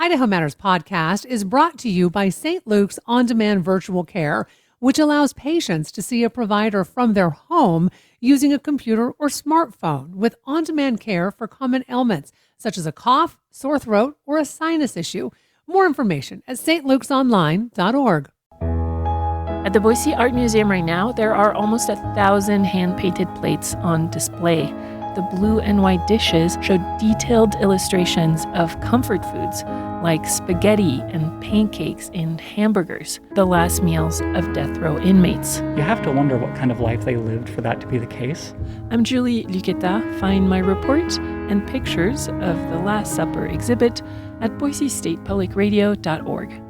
Idaho Matters podcast is brought to you by St. Luke's On-Demand Virtual Care, which allows patients to see a provider from their home using a computer or smartphone with on-demand care for common ailments, such as a cough, sore throat, or a sinus issue. More information at stlukesonline.org. At the Boise Art Museum right now, there are almost 1,000 hand-painted plates on display. The blue and white dishes show detailed illustrations of comfort foods like spaghetti and pancakes and hamburgers, the last meals of death row inmates. You have to wonder what kind of life they lived for that to be the case. I'm Julie Luqueta. Find my report and pictures of the Last Supper exhibit at boisestatepublicradio.org.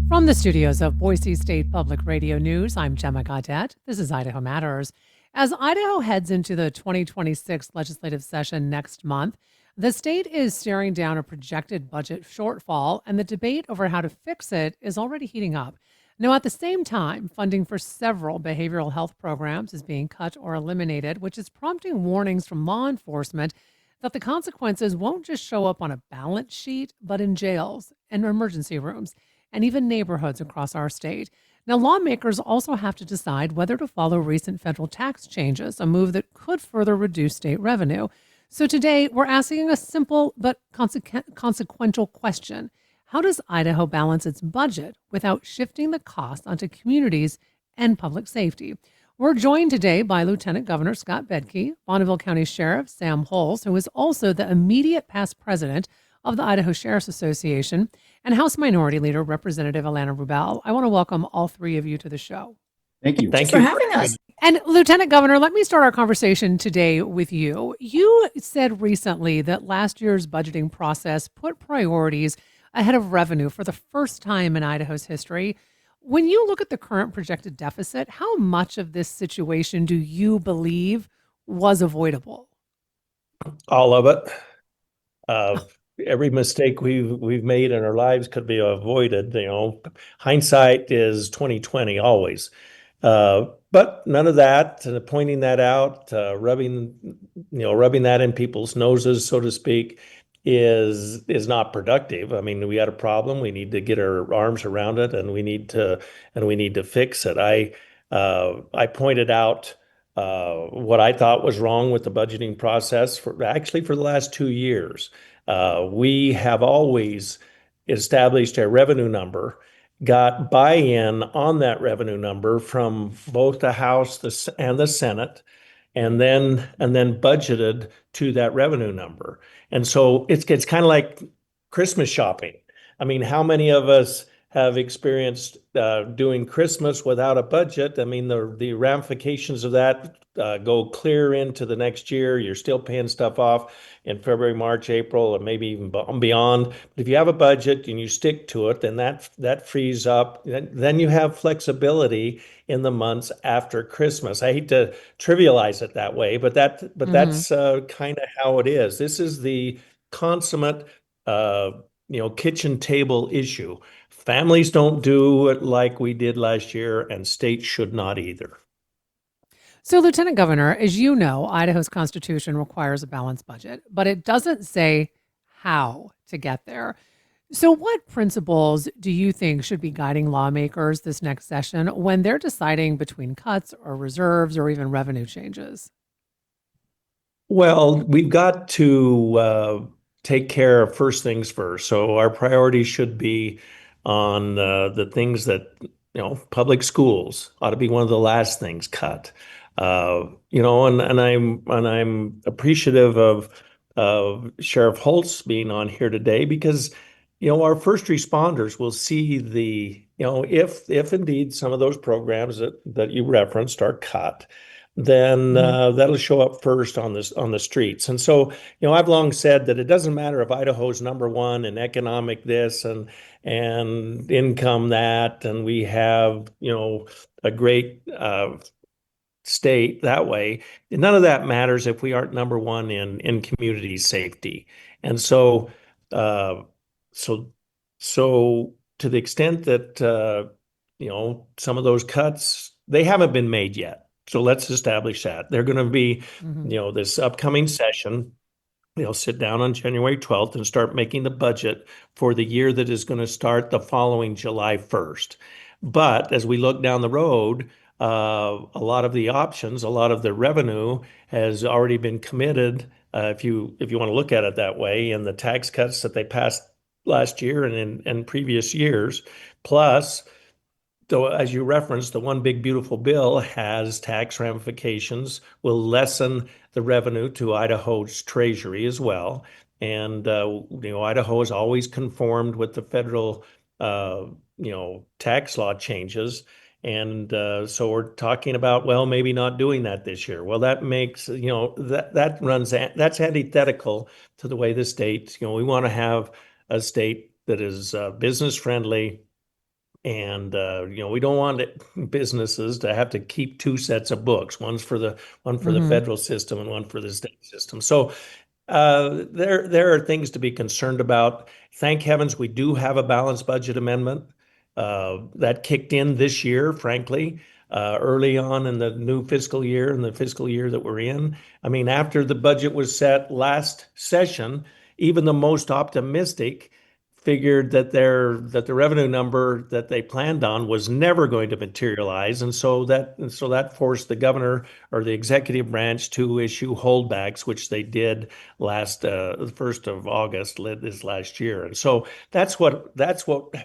From the studios of Boise State Public Radio News, I'm Gemma Gaudette. This is Idaho Matters. As Idaho heads into the 2026 legislative session next month, the state is staring down a projected budget shortfall, and the debate over how to fix it is already heating up. Now, at the same time, funding for several behavioral health programs is being cut or eliminated, which is prompting warnings from law enforcement that the consequences won't just show up on a balance sheet, but in jails and emergency rooms, and even neighborhoods across our state. Now, lawmakers also have to decide whether to follow recent federal tax changes, a move that could further reduce state revenue. So today, we're asking a simple but consequential question. How does Idaho balance its budget without shifting the cost onto communities and public safety? We're joined today by Lieutenant Governor Scott Bedke, Bonneville County Sheriff Sam Holes, who is also the immediate past president of the Idaho Sheriff's Association, and House Minority Leader Representative Alana Rubel. I want to welcome all three of you to the show. Thank you. Thanks for having us. And Lieutenant Governor, let me start our conversation today with you. You said recently that last year's budgeting process put priorities ahead of revenue for the first time in Idaho's history. When you look at the current projected deficit, how much of this situation do you believe was avoidable? All of it. Every mistake we've made in our lives could be avoided. Hindsight is 20/20 always. But none of that, pointing that out, rubbing that in people's noses, so to speak, is not productive. I mean, we had a problem. We need to get our arms around it, and we need to fix it. I pointed out what I thought was wrong with the budgeting process for the last 2 years. We have always established a revenue number, got buy-in on that revenue number from both the House and the Senate, and then budgeted to that revenue number. And so it's kind of like Christmas shopping. I mean, how many of us have experienced doing Christmas without a budget? I mean, the ramifications of that go clear into the next year. You're still paying stuff off in February, March, April, and maybe even beyond. But if you have a budget and you stick to it, then that frees up. Then you have flexibility in the months after Christmas. I hate to trivialize it that way, but that's kind of how it is. This is the consummate kitchen table issue. Families don't do it like we did last year, and states should not either. So, Lieutenant Governor, as you know, Idaho's Constitution requires a balanced budget, but it doesn't say how to get there. So what principles do you think should be guiding lawmakers this next session when they're deciding between cuts or reserves or even revenue changes? Well, we've got to take care of first things first. So our priorities should be on the things that, public schools ought to be one of the last things cut. And I'm appreciative of Sheriff Holtz being on here today because, our first responders will see if indeed some of those programs that you referenced are cut, then that'll show up first on the streets. And so, I've long said that it doesn't matter if Idaho's number one in economic this and income that, and we have, a great state that way. None of that matters if we aren't number one in community safety. And so to the extent that some of those cuts, they haven't been made yet. So let's establish that. They're going to be, Mhm. this upcoming session, they'll sit down on January 12th and start making the budget for the year that is going to start the following July 1st. But as we look down the road, a lot of the options, a lot of the revenue has already been committed. If you want to look at it that way, and the tax cuts that they passed last year and in previous years, plus, so as you referenced, the one big beautiful bill has tax ramifications, will lessen the revenue to Idaho's treasury as well. And Idaho has always conformed with the federal tax law changes. And so we're talking about, well, maybe not doing that this year. Well, that makes, that's antithetical to the way the state, we want to have a state that is business friendly, and we don't want businesses to have to keep two sets of books, one for the Mhm. federal system and one for the state system. So there are things to be concerned about. Thank heavens we do have a balanced budget amendment that kicked in this year, frankly, early on in the new fiscal year and the fiscal year that we're in. I mean, after the budget was set last session, even the most optimistic figured that the revenue number that they planned on was never going to materialize, and so that forced the governor or the executive branch to issue holdbacks, which they did last the 1st of August this last year. And so that's what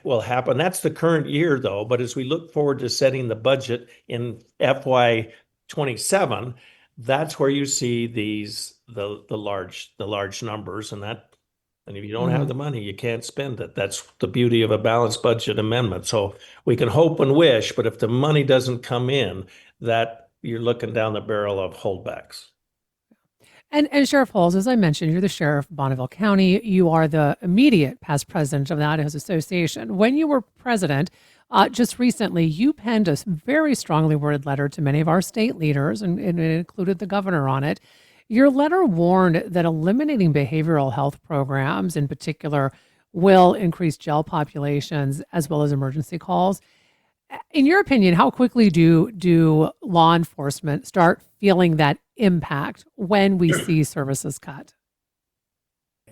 will happen. That's the current year, though. But as we look forward to setting the budget in FY 27, that's where you see the large numbers, and if you don't have Mhm. the money, you can't spend it. That's the beauty of a balanced budget amendment. So we can hope and wish, but if the money doesn't come in, that you're looking down the barrel of holdbacks. And Sheriff Halls, as I mentioned, you're the sheriff of Bonneville County. You are the immediate past president of the Idaho's Association. When you were president, just recently, you penned a very strongly worded letter to many of our state leaders, and it included the governor on it. Your letter warned that eliminating behavioral health programs, in particular, will increase jail populations as well as emergency calls. In your opinion, how quickly do law enforcement start feeling that impact when we see services cut?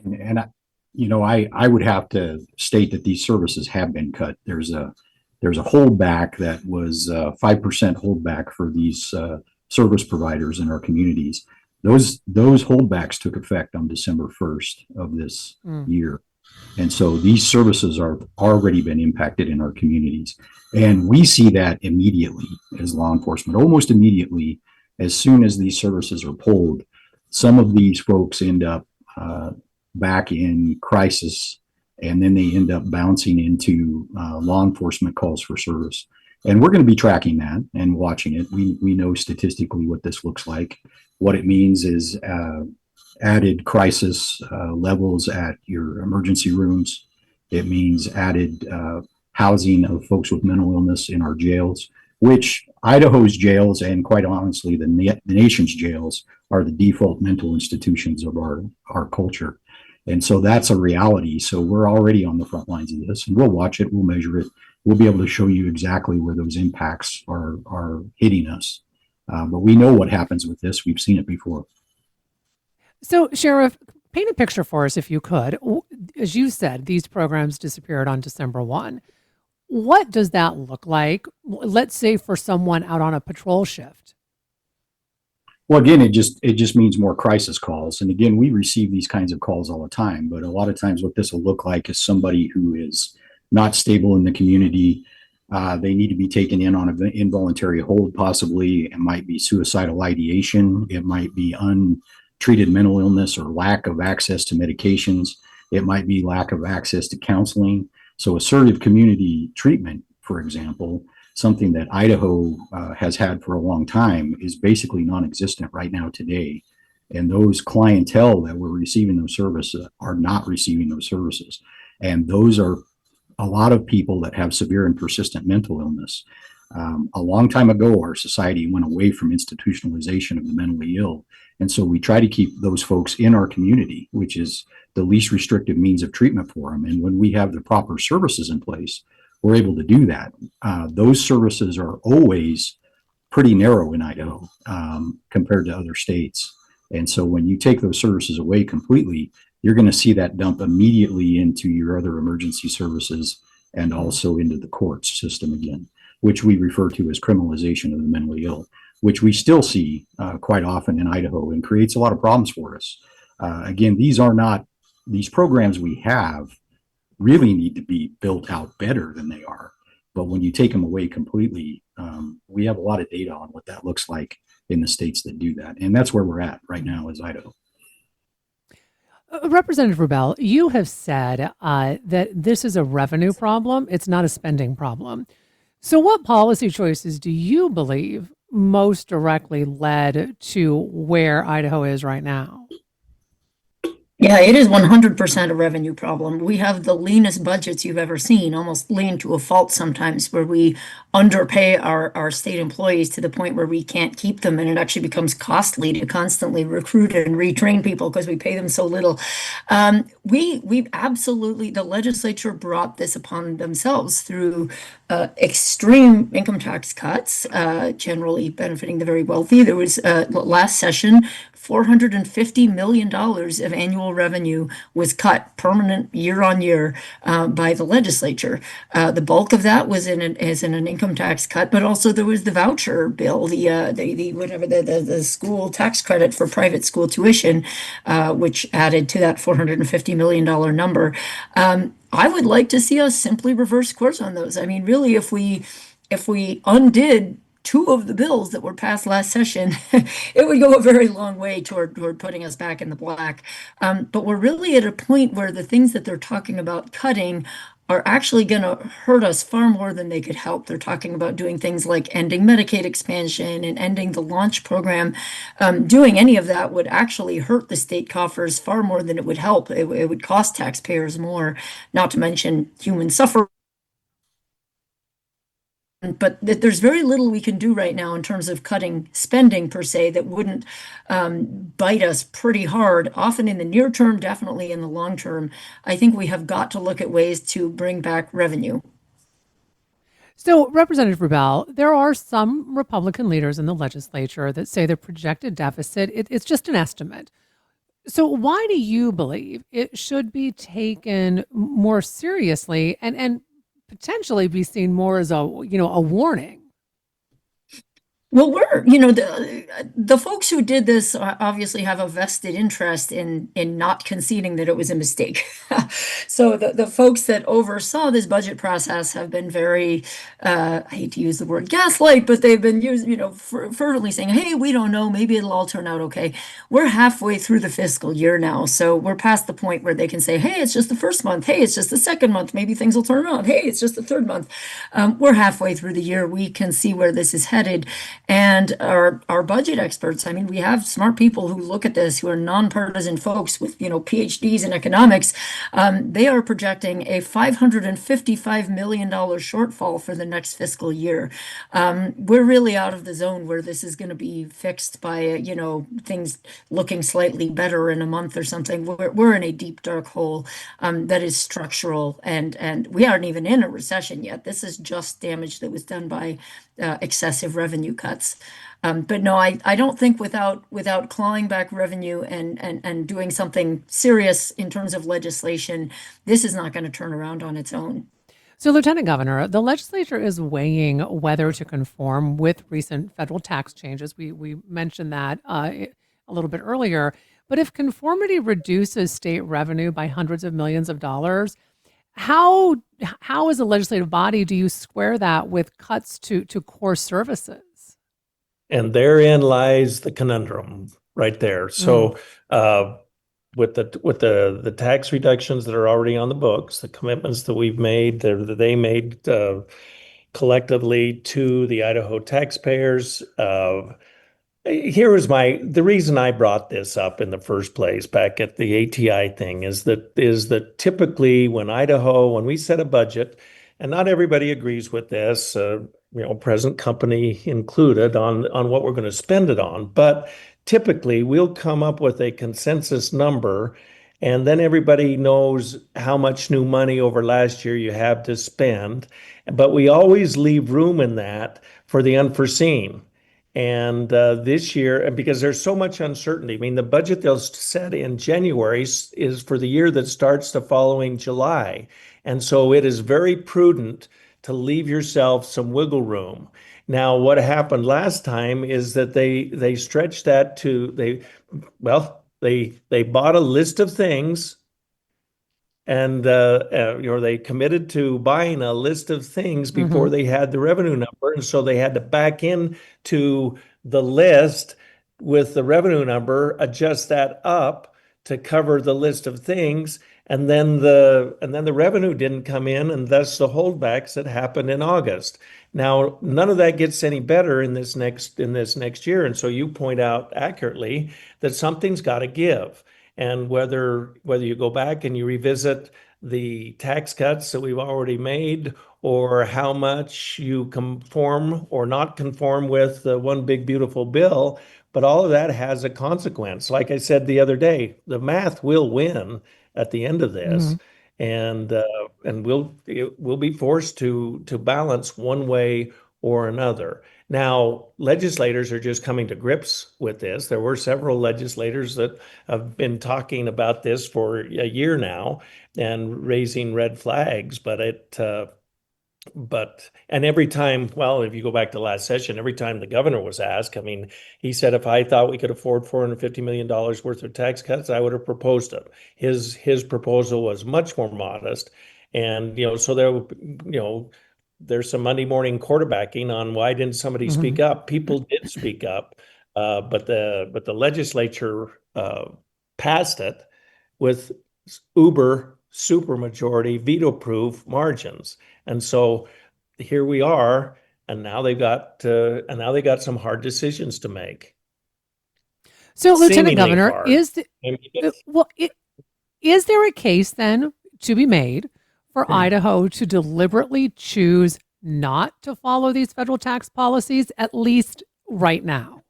And I would have to state that these services have been cut. There's a holdback that was 5% holdback for these service providers in our communities. Those holdbacks took effect on December 1st of this Mm. year. And so these services are already been impacted in our communities. And we see that immediately as law enforcement, almost immediately, as soon as these services are pulled. Some of these folks end up back in crisis, and then they end up bouncing into law enforcement calls for service. And we're going to be tracking that and watching it. We know statistically what this looks like. What it means is added crisis levels at your emergency rooms. It means added housing of folks with mental illness in our jails, which Idaho's jails and quite honestly the nation's jails are the default mental institutions of our culture. And so that's a reality. So we're already on the front lines of this, and we'll watch it, we'll measure it. We'll be able to show you exactly where those impacts are hitting us. But we know what happens with this. We've seen it before. So, Sheriff, paint a picture for us if you could. As you said, these programs disappeared on December 1. What does that look like? Let's say for someone out on a patrol shift. Well, again, it just means more crisis calls. And again, we receive these kinds of calls all the time. But a lot of times, what this will look like is somebody who is not stable in the community. They need to be taken in on an involuntary hold, possibly. It might be suicidal ideation. It might be untreated mental illness or lack of access to medications. It might be lack of access to counseling. So assertive community treatment, for example, something that Idaho has had for a long time, is basically non-existent right now today. And those clientele that were receiving those services are not receiving those services. And those are a lot of people that have severe and persistent mental illness. A long time ago, our society went away from institutionalization of the mentally ill. And so we try to keep those folks in our community, which is the least restrictive means of treatment for them. And when we have the proper services in place, we're able to do that. Those services are always pretty narrow in Idaho compared to other states. And so when you take those services away completely, you're going to see that dump immediately into your other emergency services and also into the courts system again, which we refer to as criminalization of the mentally ill, which we still see quite often in Idaho and creates a lot of problems for us. Again, these programs we have really need to be built out better than they are. But when you take them away completely, we have a lot of data on what that looks like in the states that do that. And that's where we're at right now is Idaho. Representative Rubel, you have said that this is a revenue problem. It's not a spending problem. So what policy choices do you believe most directly led to where Idaho is right now? Yeah, it is 100% a revenue problem. We have the leanest budgets you've ever seen, almost lean to a fault sometimes, where we underpay our state employees to the point where we can't keep them, and it actually becomes costly to constantly recruit and retrain people because we pay them so little. We absolutely, the legislature brought this upon themselves through extreme income tax cuts, generally benefiting the very wealthy. There was last session, $450 million of annual revenue was cut permanent year on year by the legislature. The bulk of that was in an income tax cut, but also there was the voucher bill, the school tax credit for private school tuition, which added to that $450 million number. I would like to see us simply reverse course on those. I mean, really, if we undid two of the bills that were passed last session, it would go a very long way toward putting us back in the black. But we're really at a point where the things that they're talking about cutting are actually going to hurt us far more than they could help. They're talking about doing things like ending Medicaid expansion and ending the launch program. Doing any of that would actually hurt the state coffers far more than it would help. It would cost taxpayers more, not to mention human suffering. But there's very little we can do right now in terms of cutting spending per se that wouldn't bite us pretty hard, often in the near term, definitely in the long term. I think we have got to look at ways to bring back revenue. So, Representative Rubel, there are some Republican leaders in the legislature that say the projected deficit, it's just an estimate. So why do you believe it should be taken more seriously and potentially be seen more as a warning? Well, the folks who did this obviously have a vested interest in not conceding that it was a mistake. So the folks that oversaw this budget process have been very, I hate to use the word gaslight, but they've been fervently saying, hey, we don't know, maybe it'll all turn out okay. We're halfway through the fiscal year now, so we're past the point where they can say, hey, it's just the first month. Hey, it's just the second month. Maybe things will turn around. Hey, it's just the third month. We're halfway through the year. We can see where this is headed. And our budget experts, I mean, we have smart people who look at this, who are nonpartisan folks with, PhDs in economics. They are projecting a $555 million shortfall for the next fiscal year. We're really out of the zone where this is going to be fixed by, things looking slightly better in a month or something. We're in a deep, dark hole that is structural, and we aren't even in a recession yet. This is just damage that was done by excessive revenue cuts. But no, I don't think without clawing back revenue and doing something serious in terms of legislation, this is not going to turn around on its own. So, Lieutenant Governor, the legislature is weighing whether to conform with recent federal tax changes. We mentioned that a little bit earlier. But if conformity reduces state revenue by hundreds of millions of dollars, how as a legislative body do you square that with cuts to core services? And therein lies the conundrum right there. So with the tax reductions that are already on the books, the commitments that we've made, that they made collectively to the Idaho taxpayers, the reason I brought this up in the first place back at the ATI thing is that typically when we set a budget, and not everybody agrees with this, present company included on what we're going to spend it on, but typically we'll come up with a consensus number, and then everybody knows how much new money over last year you have to spend, but we always leave room in that for the unforeseen. And this year, and because there's so much uncertainty, I mean, the budget they'll set in January is for the year that starts the following July. And so it is very prudent to leave yourself some wiggle room. Now, what happened last time is that they stretched that to they bought a list of things, and they committed to buying a list of things before they had the revenue number, and so they had to back in to the list with the revenue number, adjust that up to cover the list of things, and then the revenue didn't come in, and thus the holdbacks that happened in August. Now, none of that gets any better in this next year, and so you point out accurately that something's got to give. And whether you go back and you revisit the tax cuts that we've already made, or how much you conform or not conform with the one big beautiful bill, but all of that has a consequence. Like I said the other day, the math will win at the end of this, and we'll be forced to balance one way or another. Now, legislators are just coming to grips with this. There were several legislators that have been talking about this for a year now and raising red flags, and every time, well, if you go back to last session, every time the governor was asked, I mean, he said, if I thought we could afford $450 million worth of tax cuts, I would have proposed them. His proposal was much more modest. And, so there's some Monday morning quarterbacking on why didn't somebody speak up? People did speak up, but the legislature passed it with uber supermajority veto-proof margins, and so here we are. And now they've got some hard decisions to make. So, Lieutenant Seemingly Governor, hard. is there a case then to be made for Idaho to deliberately choose not to follow these federal tax policies, at least right now?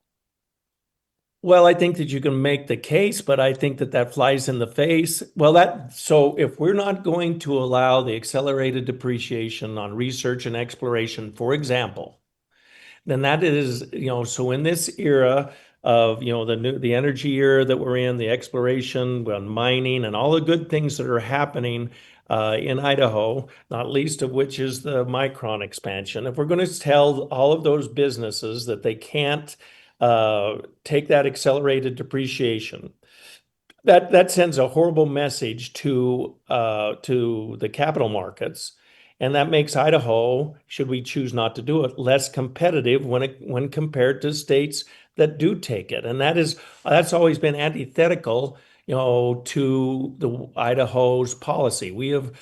Well, I think that you can make the case, but I think that flies in the face. So if we're not going to allow the accelerated depreciation on research and exploration, for example, then that is, so in this era of, the energy era that we're in, the exploration, mining, and all the good things that are happening in Idaho, not least of which is the Micron expansion. If we're going to tell all of those businesses that they can't take that accelerated depreciation, that sends a horrible message to the capital markets, and that makes Idaho, should we choose not to do it, less competitive when compared to states that do take it, and that's always been antithetical, to the Idaho's policy. We have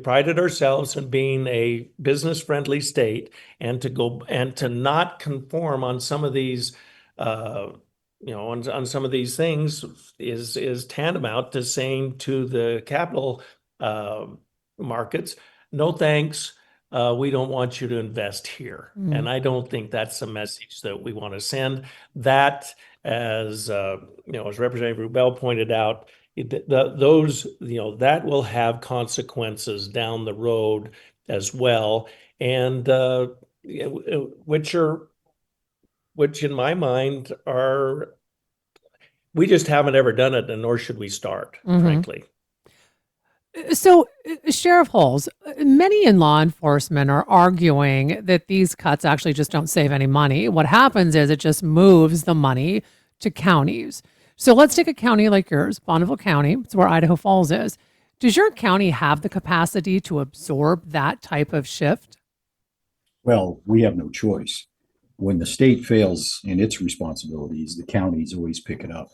prided ourselves in being a business-friendly state, and to not conform on some of these. On some of these things is tantamount to saying to the capital markets, no thanks, we don't want you to invest here. And I don't think that's the message that we want to send. That, as Representative Rubel pointed out, that will have consequences down the road as well, and which in my mind we just haven't ever done it, and nor should we start, frankly. So, Sheriff Holes, many in law enforcement are arguing that these cuts actually just don't save any money. What happens is it just moves the money to counties. So let's take a county like yours, Bonneville County. It's where Idaho Falls is. Does your county have the capacity to absorb that type of shift? Well, we have no choice. When the state fails in its responsibilities, the counties always pick it up.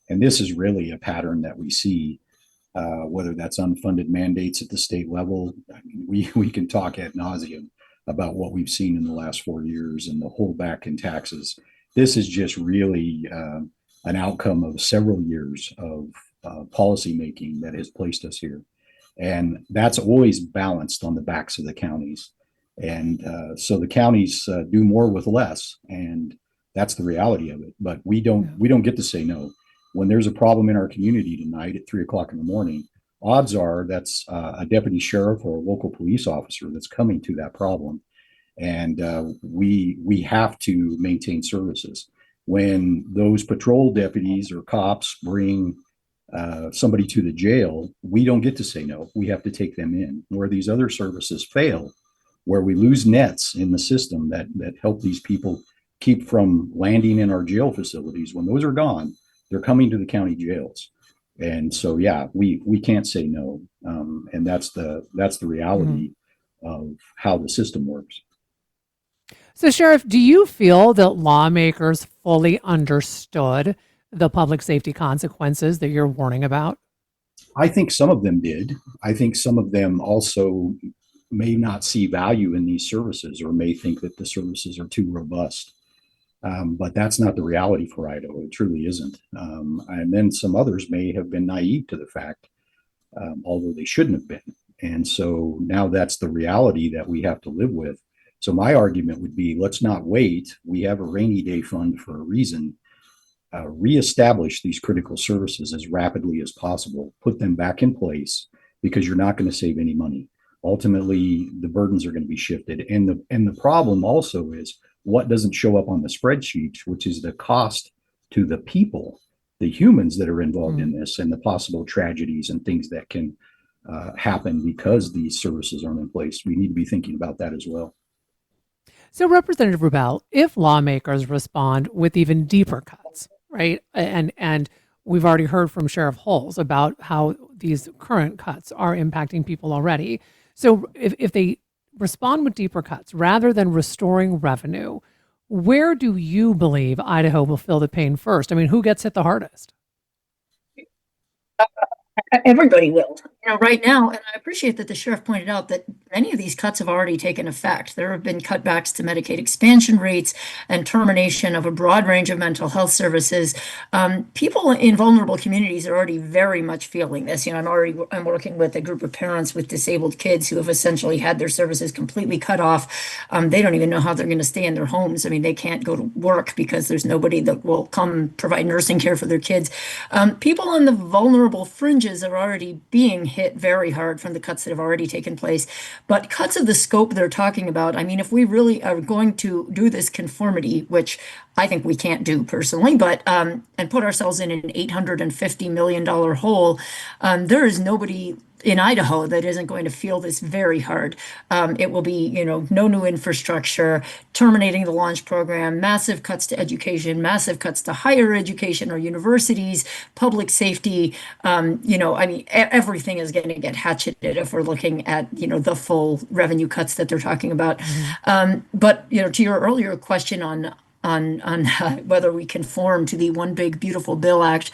And this is really a pattern that we see, whether that's unfunded mandates at the state level. I mean, we can talk ad nauseum about what we've seen in the last 4 years and the holdback in taxes. This is just really an outcome of several years of policy making that has placed us here. And that's always balanced on the backs of the counties. And so the counties do more with less, and that's the reality of it. But we don't get to say no. When there's a problem in our community tonight at 3:00 in the morning, odds are that's a deputy sheriff or a local police officer that's coming to that problem. and we have to maintain services. When those patrol deputies or cops bring somebody to the jail, we don't get to say no. We have to take them in. Where these other services fail, where we lose nets in the system that help these people keep from landing in our jail facilities, when those are gone, they're coming to the county jails. And so, yeah, we can't say no, and that's the reality of how the system works. So, Sheriff, do you feel that lawmakers fully understood the public safety consequences that you're warning about? I think some of them did. I think some of them also may not see value in these services, or may think that the services are too robust. But that's not the reality for Idaho. It truly isn't. And then some others may have been naive to the fact, although they shouldn't have been. And so now that's the reality that we have to live with. So my argument would be, let's not wait. We have a rainy day fund for a reason. Reestablish these critical services as rapidly as possible. Put them back in place, because you're not going to save any money. Ultimately, the burdens are going to be shifted. And the problem also is what doesn't show up on the spreadsheet, which is the cost to the people, the humans that are involved in this, and the possible tragedies and things that can happen because these services aren't in place. We need to be thinking about that as well. So, Representative Rubel, if lawmakers respond with even deeper cuts, right, and we've already heard from Sheriff Holes about how these current cuts are impacting people already. So, if they respond with deeper cuts rather than restoring revenue, where do you believe Idaho will feel the pain first? I mean, who gets hit the hardest? Everybody will. Right now, and I appreciate that the sheriff pointed out that many of these cuts have already taken effect. There have been cutbacks to Medicaid expansion rates and termination of a broad range of mental health services. People in vulnerable communities are already very much feeling this. I'm working with a group of parents with disabled kids who have essentially had their services completely cut off. They don't even know how they're going to stay in their homes. I mean, they can't go to work because there's nobody that will come provide nursing care for their kids. People on the vulnerable fringes are already being hit very hard from the cuts that have already taken place. But cuts of the scope they're talking about, I mean, if we really are going to do this conformity, which I think we can't do personally, but and put ourselves in an $850 million hole, there is nobody in Idaho that isn't going to feel this very hard. It will be, no new infrastructure, terminating the launch program, massive cuts to education, massive cuts to higher education or universities, public safety. Everything is going to get hatcheted if we're looking at, the full revenue cuts that they're talking about. But, to your earlier question on whether we conform to the One Big Beautiful Bill Act,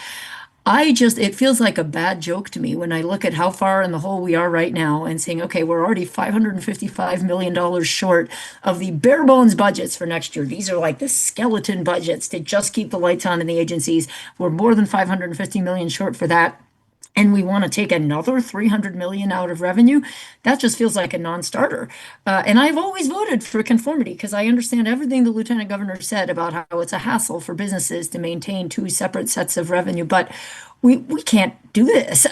it feels like a bad joke to me when I look at how far in the hole we are right now and saying, okay, we're already $555 million short of the bare bones budgets for next year. These are like the skeleton budgets to just keep the lights on in the agencies. We're more than $550 million short for that. And we want to take another $300 million out of revenue. That just feels like a non-starter. And I've always voted for conformity because I understand everything the lieutenant governor said about how it's a hassle for businesses to maintain two separate sets of revenue. But we can't do this.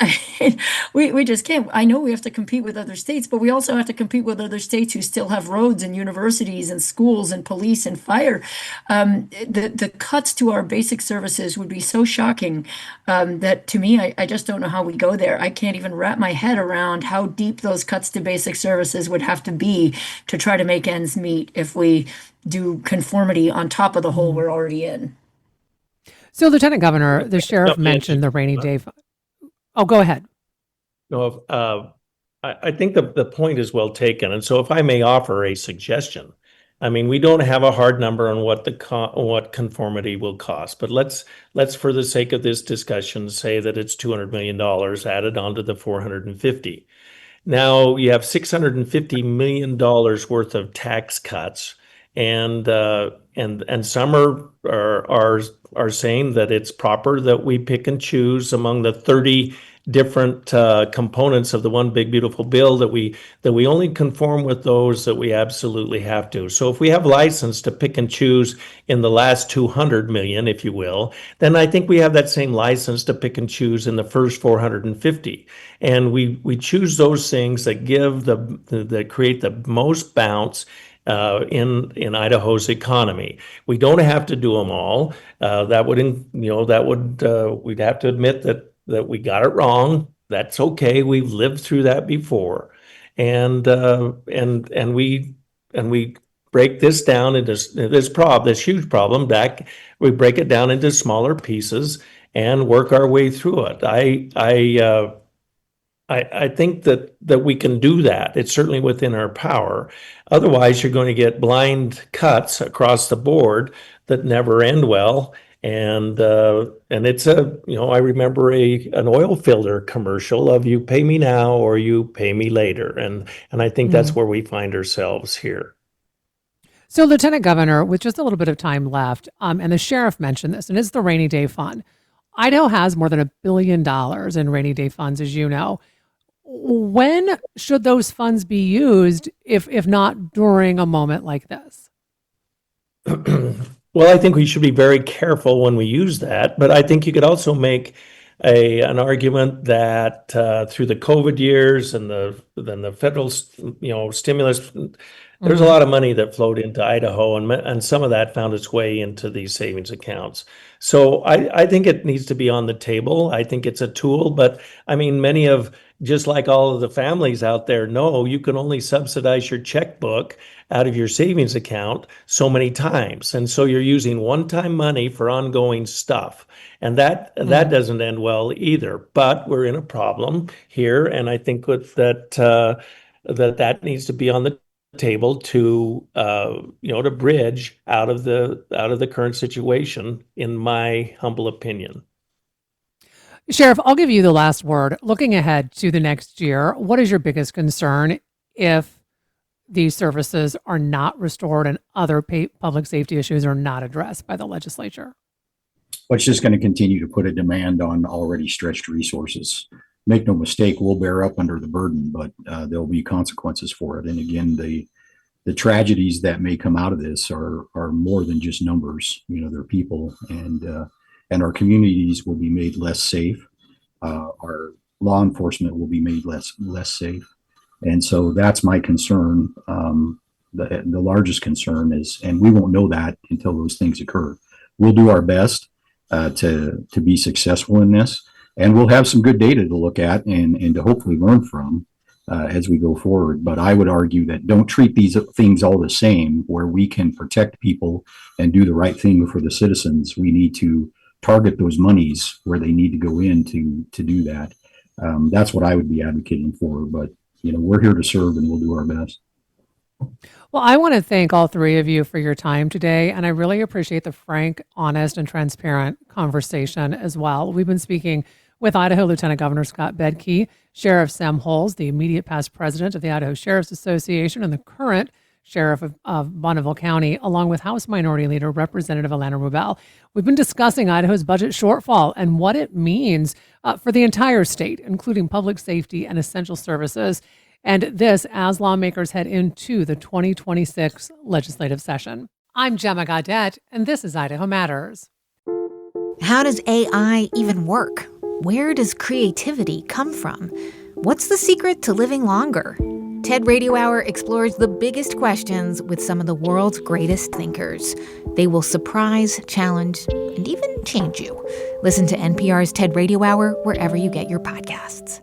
We just can't. I know we have to compete with other states, but we also have to compete with other states who still have roads and universities and schools and police and fire. The cuts to our basic services would be so shocking that to me, I just don't know how we go there. I can't even wrap my head around how deep those cuts to basic services would have to be to try to make ends meet if we do conformity on top of the hole we're already in. So, Lieutenant Governor, the sheriff mentioned the rainy day. Oh, go ahead. No, I think the point is well taken. And so if I may offer a suggestion, I mean, we don't have a hard number on what conformity will cost, but let's for the sake of this discussion say that it's $200 million added onto the 450. Now you have $650 million worth of tax cuts, and some are saying that it's proper that we pick and choose among the 30 different components of the One Big Beautiful Bill, that we only conform with those that we absolutely have to. So if we have license to pick and choose in the last 200 million, if you will, then I think we have that same license to pick and choose in the first 450. And we choose those things that give that create the most bounce in Idaho's economy. We don't have to do them all. We'd have to admit that we got it wrong. That's okay. We've lived through that before, and we break this down into this huge problem. We break it down into smaller pieces and work our way through it. I think that we can do that. It's certainly within our power. Otherwise, you're going to get blind cuts across the board that never end well. And it's I remember an oil filter commercial of you pay me now or you pay me later. And I think that's where we find ourselves here. So, Lieutenant Governor, with just a little bit of time left, and the sheriff mentioned this, and it's the rainy day fund. Idaho has more than $1 billion in rainy day funds, as you know. When should those funds be used, if not during a moment like this? Well, I think we should be very careful when we use that, but I think you could also make an argument that through the COVID years and then the federal stimulus, there's a lot of money that flowed into Idaho, and some of that found its way into these savings accounts. So I think it needs to be on the table. I think it's a tool, but I mean, just like all of the families out there know, you can only subsidize your checkbook out of your savings account so many times. And so you're using one-time money for ongoing stuff. And that doesn't end well either. But we're in a problem here, and I think that needs to be on the table to bridge out of the current situation, in my humble opinion. Sheriff, I'll give you the last word. Looking ahead to the next year, what is your biggest concern if these services are not restored and other public safety issues are not addressed by the legislature? Well, it's just going to continue to put a demand on already stretched resources. Make no mistake, we'll bear up under the burden, but there'll be consequences for it. And again, the tragedies that may come out of this are more than just numbers. They're people, and our communities will be made less safe. Our law enforcement will be made less safe. And so that's my concern. The largest concern is, and we won't know that until those things occur. We'll do our best to be successful in this, and we'll have some good data to look at and to hopefully learn from as we go forward. But I would argue that don't treat these things all the same. Where we can protect people and do the right thing for the citizens, we need to target those monies where they need to go in to do that. That's what I would be advocating for. But we're here to serve, and we'll do our best. Well, I want to thank all three of you for your time today, and I really appreciate the frank, honest, and transparent conversation as well. We've been speaking with Idaho Lieutenant Governor Scott Bedke, Sheriff Sam Holes, the immediate past president of the Idaho Sheriff's Association and the current sheriff of Bonneville County, along with House Minority Leader Representative Alana Rubel. We've been discussing Idaho's budget shortfall and what it means for the entire state, including public safety and essential services. And this as lawmakers head into the 2026 legislative session. I'm Gemma Gaudette, and this is Idaho Matters. How does AI even work? Where does creativity come from? What's the secret to living longer? TED Radio Hour explores the biggest questions with some of the world's greatest thinkers. They will surprise, challenge, and even change you. Listen to NPR's TED Radio Hour wherever you get your podcasts.